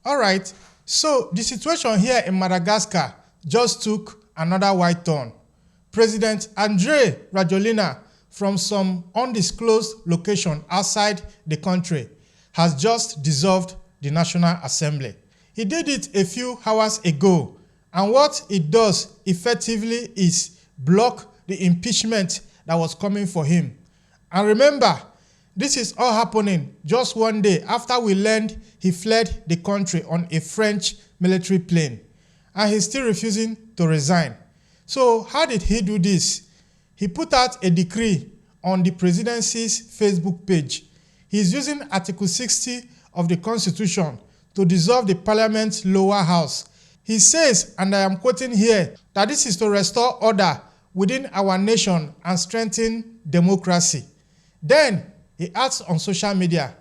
Alright, so the situation here in Madagascar just took another wide turn. President Rajoelina, from some undisclosed location outside the country, has just dissolved the National Assembly. He did it a few hours ago, and what it does effectively is block the impeachment that was coming for him. And remember, this is all happening just one day after we learned he fled the country on a French military plane, and he's still refusing to resign. So how did he do this? He put out a decree on the presidency's Facebook page. He's using Article 60 of the Constitution to dissolve the Parliament's lower house. He says, and I am quoting here, that this is to restore order within our nation and strengthen democracy. Then he adds on social media,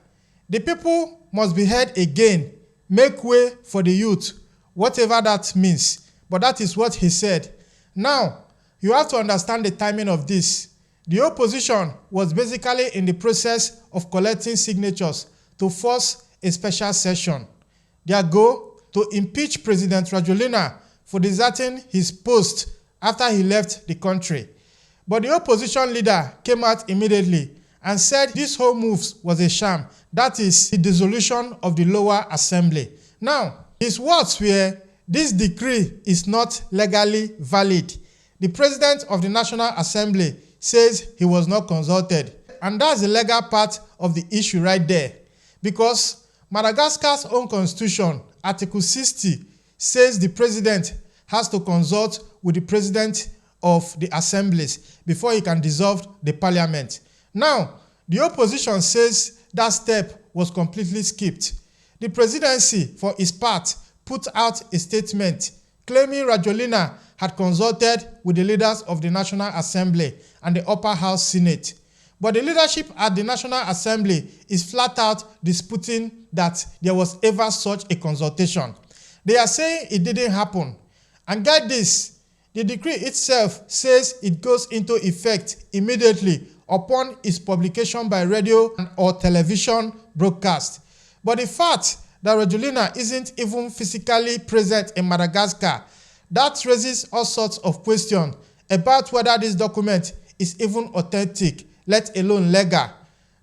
the people must be heard again, make way for the youth, whatever that means. But that is what he said. Now, you have to understand the timing of this. The opposition was basically in the process of collecting signatures to force a special session. Their goal? To impeach President Rajoelina for deserting his post after he left the country. But the opposition leader came out immediately and said this whole move was a sham. That is the dissolution of the lower assembly. Now, his words were, this decree is not legally valid. The president of the National Assembly says he was not consulted. And that's the legal part of the issue right there. Because Madagascar's own constitution, Article 60, says the president has to consult with the president of the assemblies before he can dissolve the parliament. Now, the opposition says that step was completely skipped. The presidency, for its part, put out a statement claiming Rajoelina had consulted with the leaders of the National Assembly and the Upper House Senate. But the leadership at the National Assembly is flat out disputing that there was ever such a consultation. They are saying it didn't happen. And get this, the decree itself says it goes into effect immediately upon its publication by radio or television broadcast. But the fact that Rajoelina isn't even physically present in Madagascar, that raises all sorts of questions about whether this document is even authentic, let alone legal.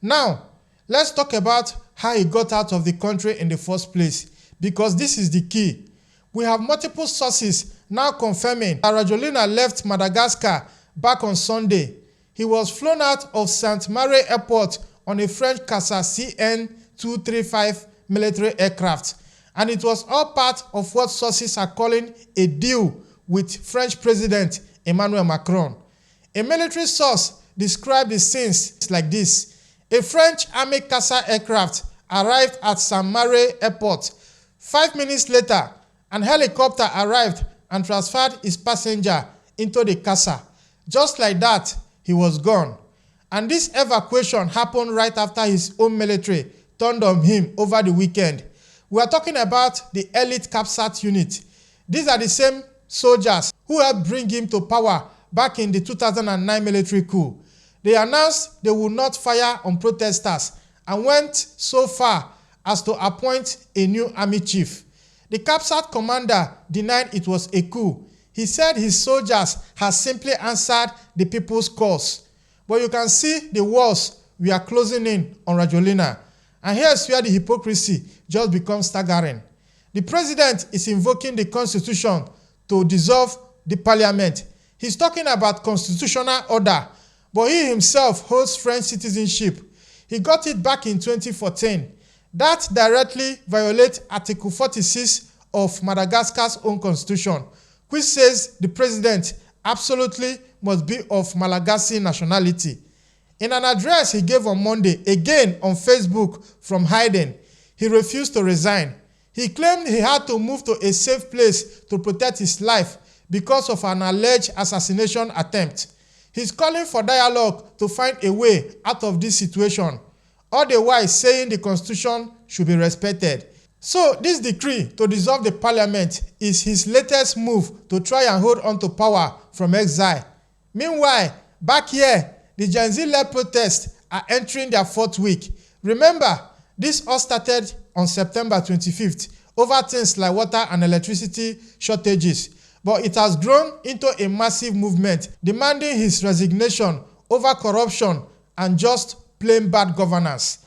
Now, let's talk about how he got out of the country in the first place, because this is the key. We have multiple sources now confirming that Rajoelina left Madagascar back on Sunday. He was flown out of Saint-Mary Airport on a French CAPSAT CN-235 military aircraft, and it was all part of what sources are calling a deal with French President Emmanuel Macron. A military source described the scenes like this. A French Army CAPSAT aircraft arrived at Saint-Mary Airport. 5 minutes later, an helicopter arrived and transferred his passenger into the CAPSAT. Just like that, he was gone. And this evacuation happened right after his own military turned on him over the weekend. We are talking about the elite CAPSAT unit. These are the same soldiers who helped bring him to power back in the 2009 military coup. They announced they would not fire on protesters and went so far as to appoint a new army chief. The CAPSAT commander denied it was a coup. He said his soldiers had simply answered the people's calls. But you can see the walls we are closing in on Rajoelina. And here's where the hypocrisy just becomes staggering. The president is invoking the constitution to dissolve the parliament. He's talking about constitutional order, but he himself holds French citizenship. He got it back in 2014. That directly violates Article 46 of Madagascar's own constitution, which says the president absolutely must be of Malagasy nationality. In an address he gave on Monday, again on Facebook from hiding, he refused to resign. He claimed he had to move to a safe place to protect his life because of an alleged assassination attempt. He's calling for dialogue to find a way out of this situation, all the while saying the constitution should be respected. So this decree to dissolve the parliament is his latest move to try and hold on to power from exile. Meanwhile, back here, the Gen Z-led protests are entering their fourth week. Remember, this all started on September 25th over things like water and electricity shortages, but it has grown into a massive movement demanding his resignation over corruption and just plain bad governance.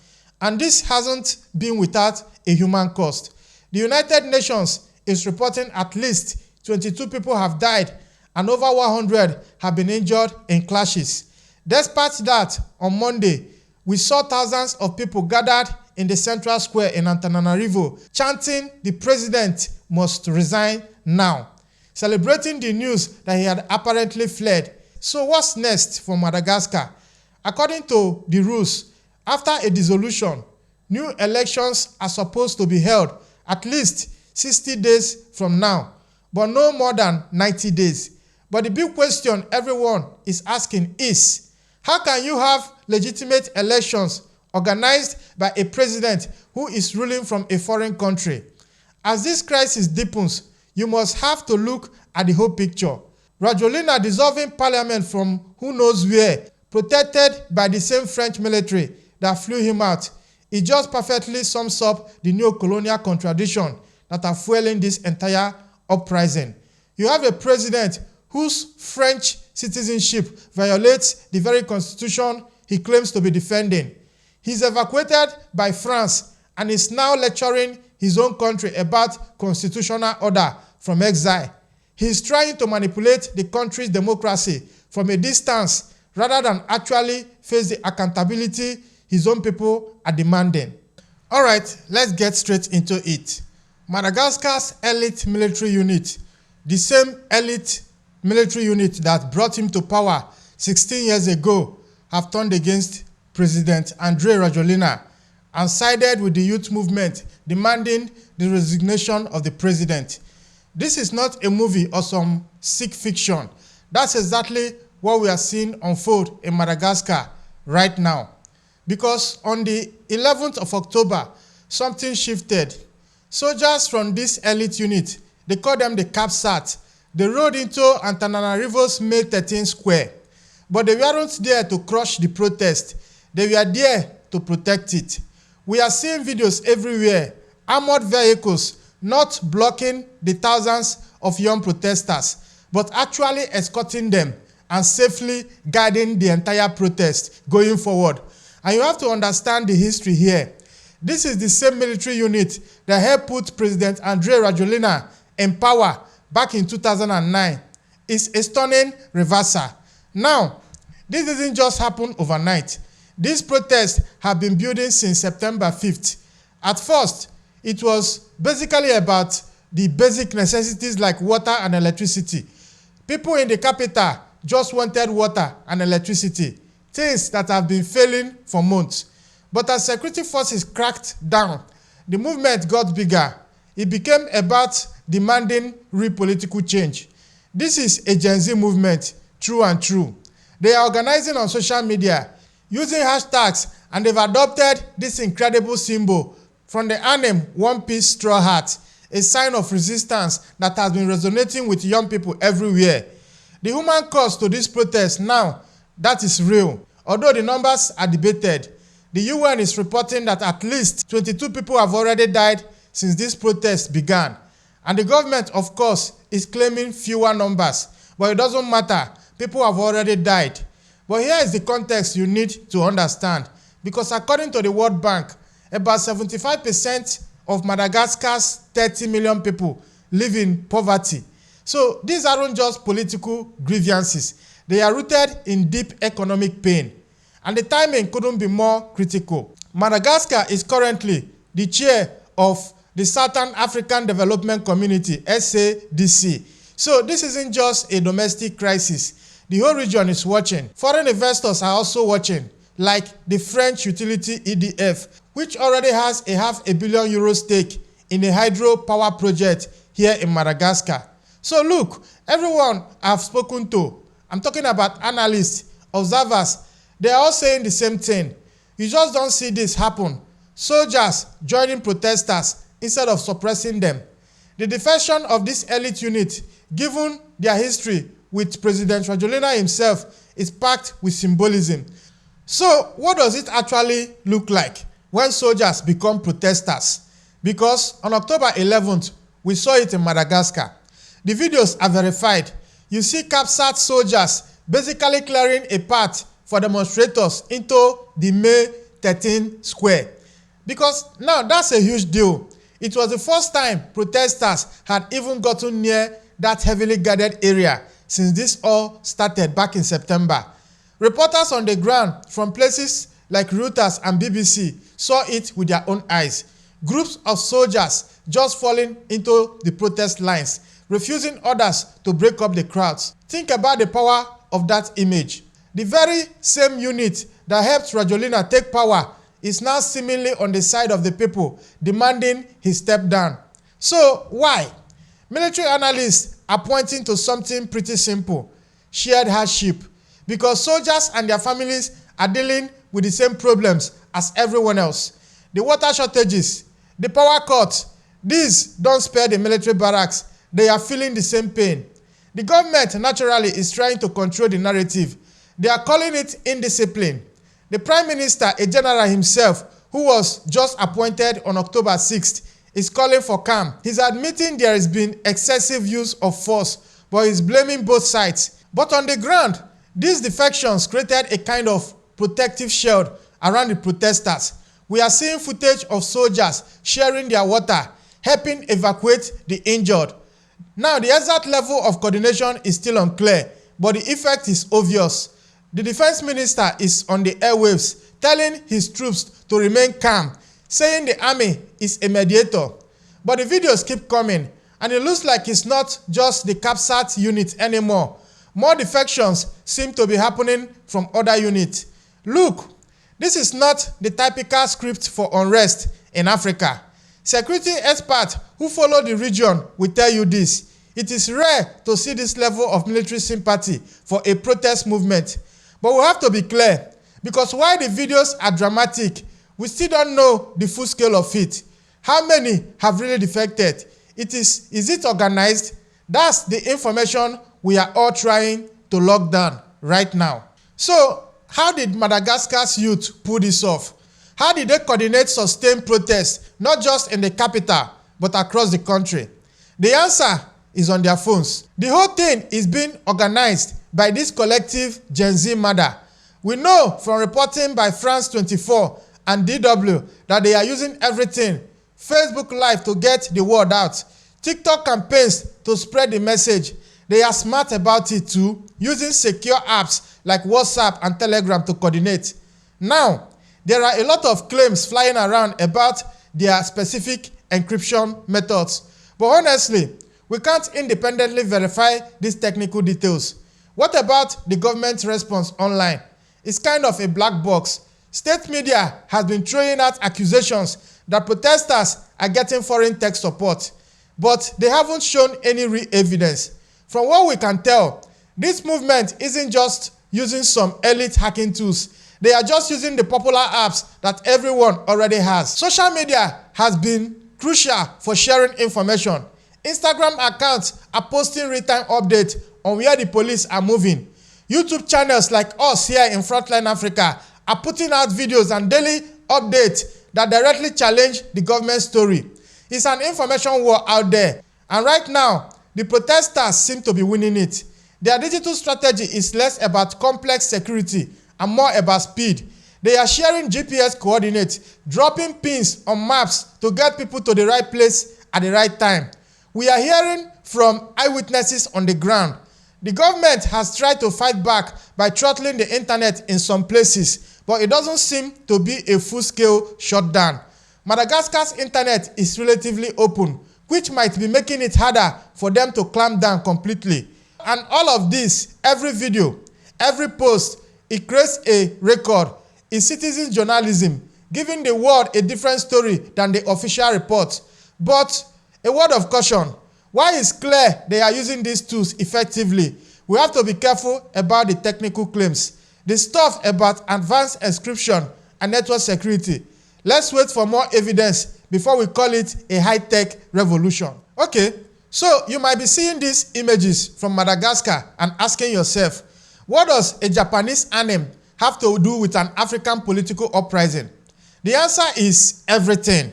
And this hasn't been without a human cost. The United Nations is reporting at least 22 people have died and over 100 have been injured in clashes. Despite that, on Monday, we saw thousands of people gathered in the central square in Antananarivo chanting the president must resign now, celebrating the news that he had apparently fled. So what's next for Madagascar? According to the rules, after a dissolution, new elections are supposed to be held at least 60 days from now, but no more than 90 days. But the big question everyone is asking is, how can you have legitimate elections organized by a president who is ruling from a foreign country? As this crisis deepens, you must have to look at the whole picture. Rajoelina dissolving parliament from who knows where, protected by the same French military that flew him out, it just perfectly sums up the neocolonial contradiction that are fueling this entire uprising. You have a president whose French citizenship violates the very constitution he claims to be defending. He's evacuated by France and is now lecturing his own country about constitutional order from exile. He's trying to manipulate the country's democracy from a distance rather than actually face the accountability his own people are demanding. All right, let's get straight into it. Madagascar's elite military unit, the same elite military unit that brought him to power 16 years ago, have turned against President Rajoelina and sided with the youth movement demanding the resignation of the president. This is not a movie or some sick fiction. That's exactly what we are seeing unfold in Madagascar right now. Because on the 11th of October, something shifted. Soldiers from this elite unit, they call them the CAPSAT, they rode into Antananarivo's May 13 square. But they weren't there to crush the protest. They were there to protect it. We are seeing videos everywhere, armored vehicles not blocking the thousands of young protesters, but actually escorting them and safely guiding the entire protest going forward. And you have to understand the history here. This is the same military unit that helped put President Rajoelina in power back in 2009. It's a stunning reversal. Now, this didn't just happen overnight. These protests have been building since September 5th. At first, it was basically about the basic necessities like water and electricity. People in the capital just wanted water and electricity, things that have been failing for months. But as security forces cracked down, the movement got bigger. It became about demanding real political change. This is a Gen Z movement, true and true. They are organizing on social media, using hashtags, and they've adopted this incredible symbol from the anime One Piece straw hat, a sign of resistance that has been resonating with young people everywhere. The human cost to this protest now, that is real. Although the numbers are debated, the UN is reporting that at least 22 people have already died since this protest began. And the government, of course, is claiming fewer numbers. But it doesn't matter. People have already died. But here is the context you need to understand. Because according to the World Bank, about 75% of Madagascar's 30 million people live in poverty. So these aren't just political grievances. They are rooted in deep economic pain. And the timing couldn't be more critical. Madagascar is currently the chair of the Southern African Development Community, SADC. So this isn't just a domestic crisis. The whole region is watching. Foreign investors are also watching, like the French utility EDF, which already has a €500 million stake in a hydro power project here in Madagascar. So look, everyone I've spoken to, I'm talking about analysts, observers, they are all saying the same thing. You just don't see this happen. Soldiers joining protesters instead of suppressing them. The defection of this elite unit, given their history with President Rajoelina himself, is packed with symbolism. So what does it actually look like when soldiers become protesters? because on October 11th, we saw it in Madagascar. The videos are verified. You see CAPSAT soldiers basically clearing a path for demonstrators into the May 13 square. Because now that's a huge deal. It was the first time protesters had even gotten near that heavily guarded area since this all started back in September. Reporters on the ground from places like Reuters and BBC saw it with their own eyes. Groups of soldiers just falling into the protest lines, refusing orders to break up the crowds. Think about the power of that image. The very same unit that helped Rajoelina take power is now seemingly on the side of the people, demanding he step down. So why? Military analysts are pointing to something pretty simple: shared hardship. Because soldiers and their families are dealing with the same problems as everyone else. The water shortages, the power cuts, these don't spare the military barracks. They are feeling the same pain. The government naturally is trying to control the narrative. They are calling it indiscipline. The Prime Minister, a general himself, who was just appointed on October 6th, is calling for calm. He's admitting there has been excessive use of force, but he's blaming both sides. But on the ground, these defections created a kind of protective shield around the protesters. We are seeing footage of soldiers sharing their water, helping evacuate the injured. Now, the exact level of coordination is still unclear, but the effect is obvious. The defense minister is on the airwaves telling his troops to remain calm, saying the army is a mediator. But the videos keep coming, and it looks like it's not just the CAPSAT unit anymore. More defections seem to be happening from other units. Look, this is not the typical script for unrest in Africa. Security experts who follow the region will tell you this. It is rare to see this level of military sympathy for a protest movement. But we have to be clear, because while the videos are dramatic, we still don't know the full scale of it. How many have really defected? Is it organized? That's the information we are all trying to lock down right now. So, how did Madagascar's youth pull this off? How did they coordinate sustained protests, not just in the capital, but across the country? The answer is on their phones. The whole thing is being organized by this collective Gen Z murder. We know from reporting by France 24 and DW that they are using everything: Facebook Live to get the word out, TikTok campaigns to spread the message. They are smart about it too, using secure apps like WhatsApp and Telegram to coordinate. Now, there are a lot of claims flying around about their specific encryption methods. But honestly, we can't independently verify these technical details. What about the government's response online? It's kind of a black box. State media has been throwing out accusations that protesters are getting foreign tech support, but they haven't shown any real evidence. From what we can tell, this movement isn't just using some elite hacking tools. They are just using the popular apps that everyone already has. Social media has been crucial for sharing information. Instagram accounts are posting real-time updates on where the police are moving. YouTube channels like us here in Frontline Africa are putting out videos and daily updates that directly challenge the government story. It's an information war out there, and right now, the protesters seem to be winning it. Their digital strategy is less about complex security and more about speed. They are sharing GPS coordinates, dropping pins on maps to get people to the right place at the right time. We are hearing from eyewitnesses on the ground. The government has tried to fight back by throttling the internet in some places, but it doesn't seem to be a full-scale shutdown. Madagascar's internet is relatively open, which might be making it harder for them to clamp down completely. And all of this, every video, every post, it creates a record. It's citizen journalism, giving the world a different story than the official report. But a word of caution: while it's clear they are using these tools effectively, we have to be careful about the technical claims, the stuff about advanced encryption and network security. Let's wait for more evidence before we call it a high-tech revolution. Okay, so you might be seeing these images from Madagascar and asking yourself, what does a Japanese anime have to do with an African political uprising? The answer is everything.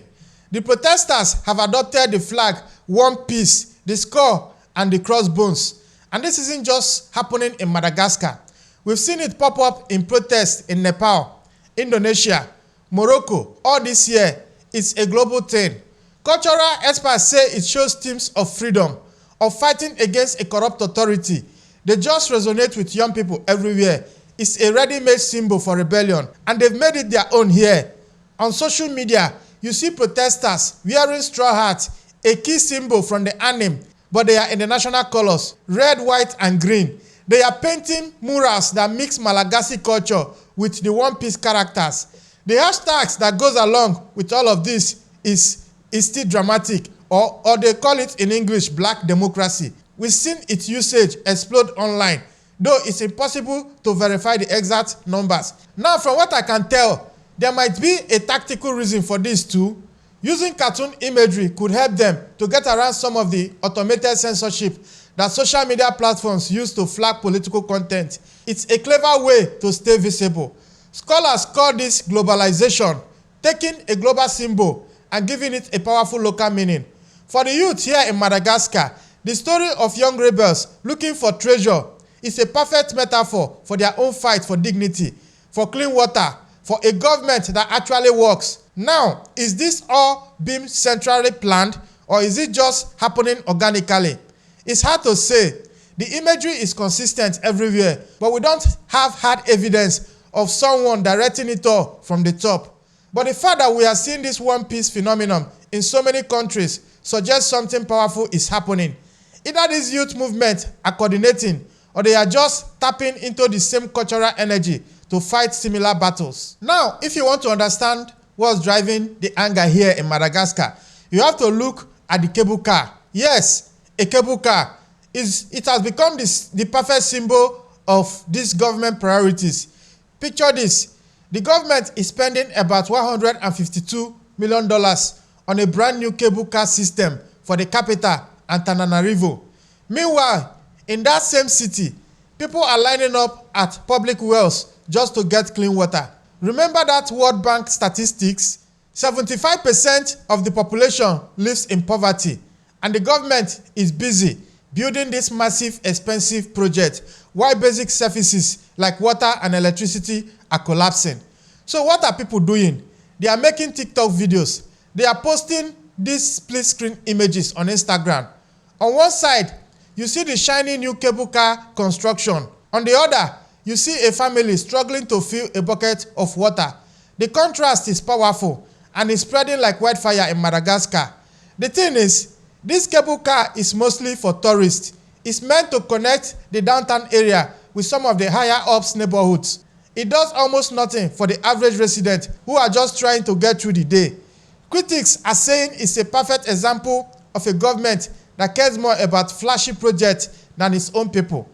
The protesters have adopted the flag, one piece, the skull, and the crossbones. And this isn't just happening in Madagascar. We've seen it pop up in protests in Nepal, Indonesia, Morocco. All this year, it's a global thing. Cultural experts say it shows themes of freedom, of fighting against a corrupt authority. They just resonate with young people everywhere. It's a ready-made symbol for rebellion, and they've made it their own here. On social media, you see protesters wearing straw hats, a key symbol from the anime, but they are in the national colors, red, white, and green. They are painting murals that mix Malagasy culture with the One Piece characters. The hashtags that goes along with all of this is still dramatic, or they call it in English black democracy. We've seen its usage explode online, though it's impossible to verify the exact numbers. Now, from what I can tell, there might be a tactical reason for this too. Using cartoon imagery could help them to get around some of the automated censorship that social media platforms use to flag political content. It's a clever way to stay visible. Scholars call this globalization, taking a global symbol and giving it a powerful local meaning. For the youth here in Madagascar, the story of young rebels looking for treasure is a perfect metaphor for their own fight for dignity, for clean water, for a government that actually works. Now, is this all being centrally planned, or is it just happening organically? It's hard to say. The imagery is consistent everywhere, but we don't have hard evidence of someone directing it all from the top. But the fact that we are seeing this One Piece phenomenon in so many countries suggests something powerful is happening. Either these youth movements are coordinating, or they are just tapping into the same cultural energy to fight similar battles. Now, if you want to understand what's driving the anger here in Madagascar, you have to look at the cable car. Yes, a cable car. It has become the perfect symbol of these government priorities. Picture this. The government is spending about $152 million on a brand new cable car system for the capital, Antananarivo. Meanwhile, in that same city, people are lining up at public wells just to get clean water. Remember that World Bank statistics? 75% of the population lives in poverty, and the government is busy building this massive, expensive project while basic services like water and electricity are collapsing. So what are people doing? They are making TikTok videos. They are posting these split-screen images on Instagram. On one side, you see the shiny new cable car construction. On the other, you see a family struggling to fill a bucket of water. The contrast is powerful and is spreading like wildfire in Madagascar. The thing is, this cable car is mostly for tourists. It's meant to connect the downtown area with some of the higher-ups neighborhoods. It does almost nothing for the average resident who are just trying to get through the day. Critics are saying it's a perfect example of a government that cares more about flashy projects than its own people.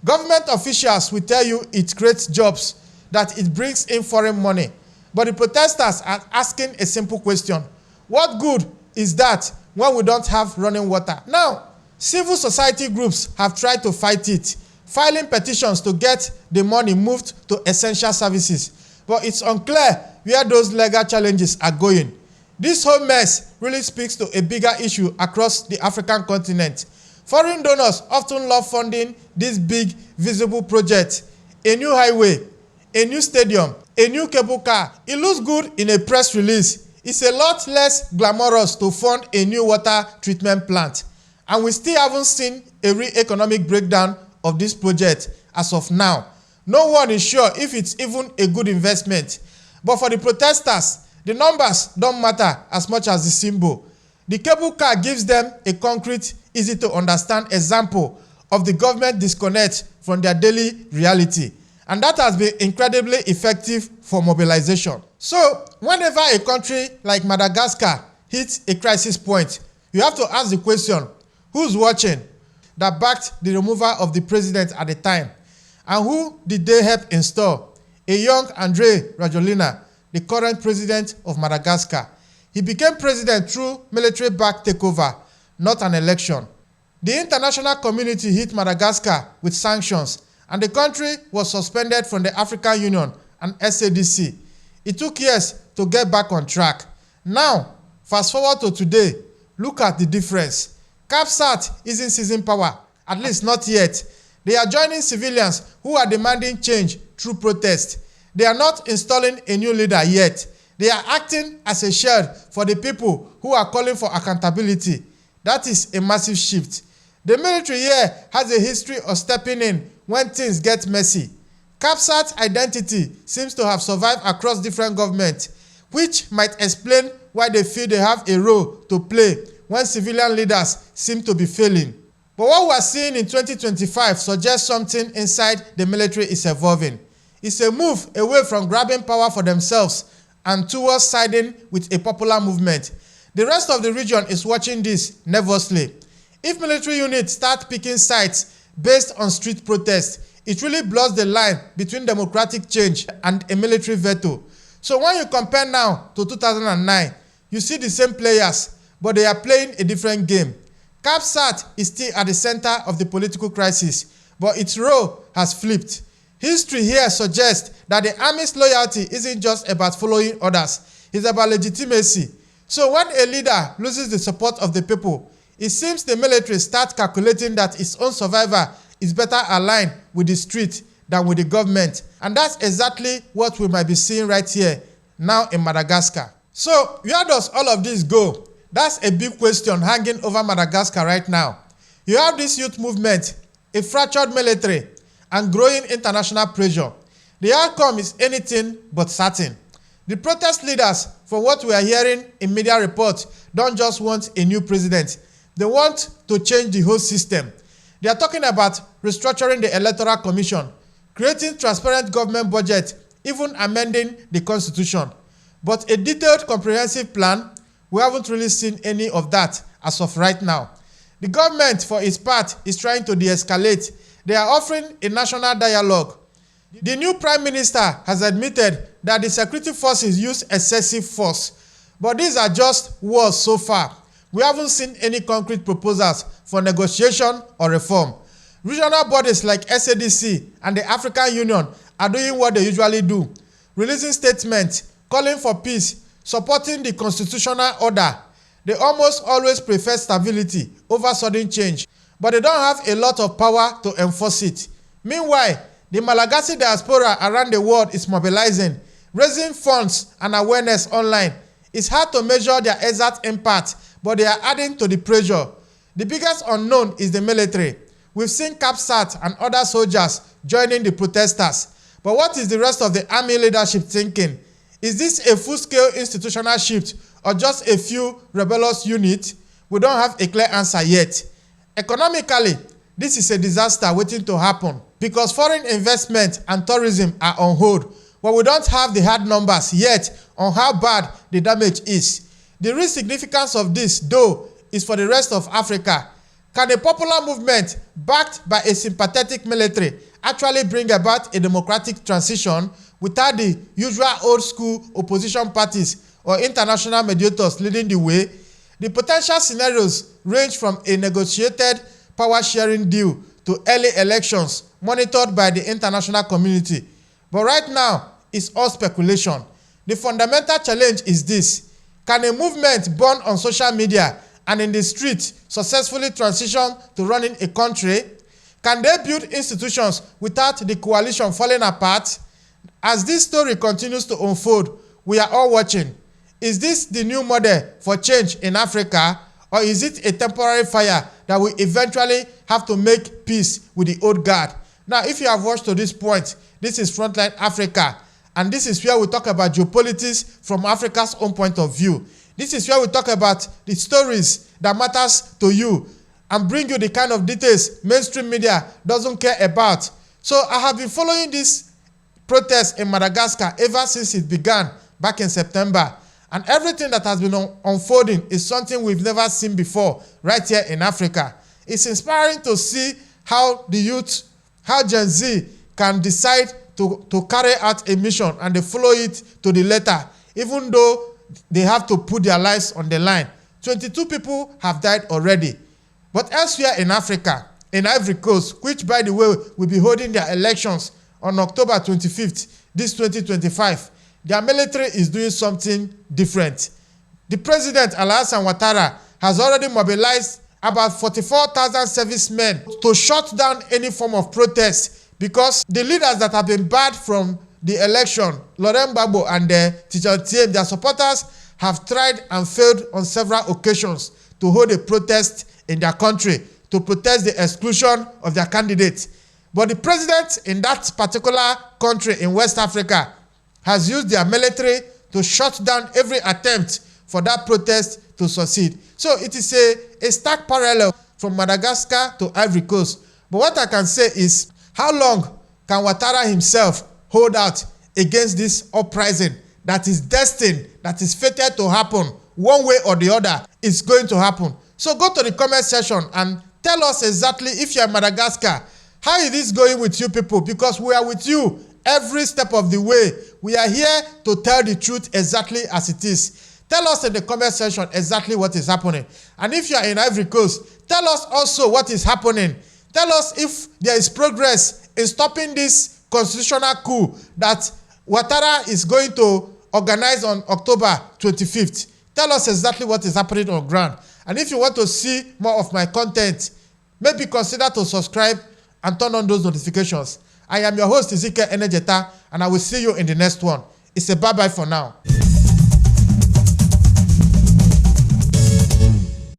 Government officials will tell you it creates jobs, that it brings in foreign money. But the protesters are asking a simple question. What good is that when we don't have running water? Now, civil society groups have tried to fight it, filing petitions to get the money moved to essential services. But it's unclear where those legal challenges are going. This whole mess really speaks to a bigger issue across the African continent. Foreign donors often love funding these big, visible projects. A new highway, a new stadium, a new cable car. It looks good in a press release. It's a lot less glamorous to fund a new water treatment plant. And we still haven't seen a real economic breakdown of this project as of now. No one is sure if it's even a good investment. But for the protesters, the numbers don't matter as much as the symbol. The cable car gives them a concrete, easy to understand example of the government disconnect from their daily reality. And that has been incredibly effective for mobilization. So, whenever a country like Madagascar hits a crisis point, you have to ask the question, who's watching, that backed the removal of the president at the time? And who did they help install? A young President Rajoelina, the current president of Madagascar. He became president through military-backed takeover, not an election. The international community hit Madagascar with sanctions, and the country was suspended from the African Union and SADC. It took years to get back on track. Now, Fast forward to today, look at the difference. CAPSAT isn't seizing power, at least not yet. They are joining civilians who are demanding change through protest. They are not installing a new leader yet. They are acting as a shield for the people who are calling for accountability. That is a massive shift. The military here has a history of stepping in when things get messy. CAPSAT's identity seems to have survived across different governments, which might explain why they feel they have a role to play when civilian leaders seem to be failing. But what we are seeing in 2025 suggests something inside the military is evolving. It's a move away from grabbing power for themselves and towards siding with a popular movement. The rest of the region is watching this nervously. If military units start picking sides based on street protests, it really blurs the line between democratic change and a military veto. So when you compare now to 2009, you see the same players, but they are playing a different game. CAPSAT is still at the center of the political crisis, but its role has flipped. History here suggests that the army's loyalty isn't just about following orders, it's about legitimacy. So when a leader loses the support of the people, it seems the military starts calculating that its own survival is better aligned with the street than with the government. And that's exactly what we might be seeing right here now in Madagascar. So where does all of this go? That's a big question hanging over Madagascar right now. You have this youth movement, a fractured military, and growing international pressure. The outcome is anything but certain. The protest leaders, for what we are hearing in media reports, don't just want a new president. They want to change the whole system. They are talking about restructuring the Electoral Commission, creating transparent government budget, even amending the constitution. But a detailed, comprehensive plan, we haven't really seen any of that as of right now. The government, for its part, is trying to de-escalate. They are offering a national dialogue. The new prime minister has admitted that the security forces use excessive force. But these are just words so far. We haven't seen any concrete proposals for negotiation or reform. Regional bodies like SADC and the African Union are doing what they usually do, releasing statements, calling for peace, supporting the constitutional order. They almost always prefer stability over sudden change, but they don't have a lot of power to enforce it. Meanwhile, the Malagasy diaspora around the world is mobilizing, raising funds and awareness online. It's hard to measure their exact impact, but they are adding to the pressure. The biggest unknown is the military. We've seen CAPSAT and other soldiers joining the protesters. But what is the rest of the army leadership thinking? Is this a full-scale institutional shift or just a few rebellious units? We don't have a clear answer yet. Economically, this is a disaster waiting to happen because foreign investment and tourism are on hold, but we don't have the hard numbers yet on how bad the damage is. The real significance of this, though, is for the rest of Africa. Can a popular movement backed by a sympathetic military actually bring about a democratic transition without the usual old-school opposition parties or international mediators leading the way? The potential scenarios range from a negotiated power-sharing deal to early elections monitored by the international community. But right now, it's all speculation. The fundamental challenge is this: can a movement born on social media and in the street successfully transition to running a country? Can they build institutions without the coalition falling apart? As this story continues to unfold, we are all watching. Is this the new model for change in Africa, or is it a temporary fire that will eventually have to make peace with the old guard? Now, if you have watched to this point, this is Frontline Africa, and this is where we talk about geopolitics from Africa's own point of view. This is where we talk about the stories that matters to you and bring you the kind of details mainstream media doesn't care about. So I have been following this protest in Madagascar ever since it began back in September. And everything that has been unfolding is something we've never seen before right here in Africa. It's inspiring to see how the youth, how Gen Z can decide to carry out a mission and they follow it to the letter, even though they have to put their lives on the line. 22 people have died already. But elsewhere in Africa, in Ivory Coast, which by the way will be holding their elections on October 25th, this 2025, their military is doing something different. The president, Alassane Ouattara, has already mobilized about 44,000 servicemen to shut down any form of protest because the leaders that have been barred from the election, Laurent Gbagbo and Tiem, their supporters have tried and failed on several occasions to hold a protest in their country to protest the exclusion of their candidate. But the president in that particular country in West Africa has used their military to shut down every attempt for that protest to succeed. So it is a stark parallel from Madagascar to Ivory Coast. But what I can say is, how long can Ouattara himself hold out against this uprising that is destined, that is fated to happen one way or the other? It's going to happen. So go to the comment section and tell us exactly, if you're in Madagascar, how is this going with you people? Because we are with you every step of the way. We are here to tell the truth exactly as it is. Tell us in the comment section exactly what is happening. And if you are in Ivory Coast, tell us also what is happening. Tell us if there is progress in stopping this constitutional coup that Ouattara is going to organize on October 25th. Tell us exactly what is happening on ground. And if you want to see more of my content, maybe consider to subscribe and turn on those notifications. I am your host, Ezekiel Enejeta, and I will see you in the next one. It's a bye-bye for now.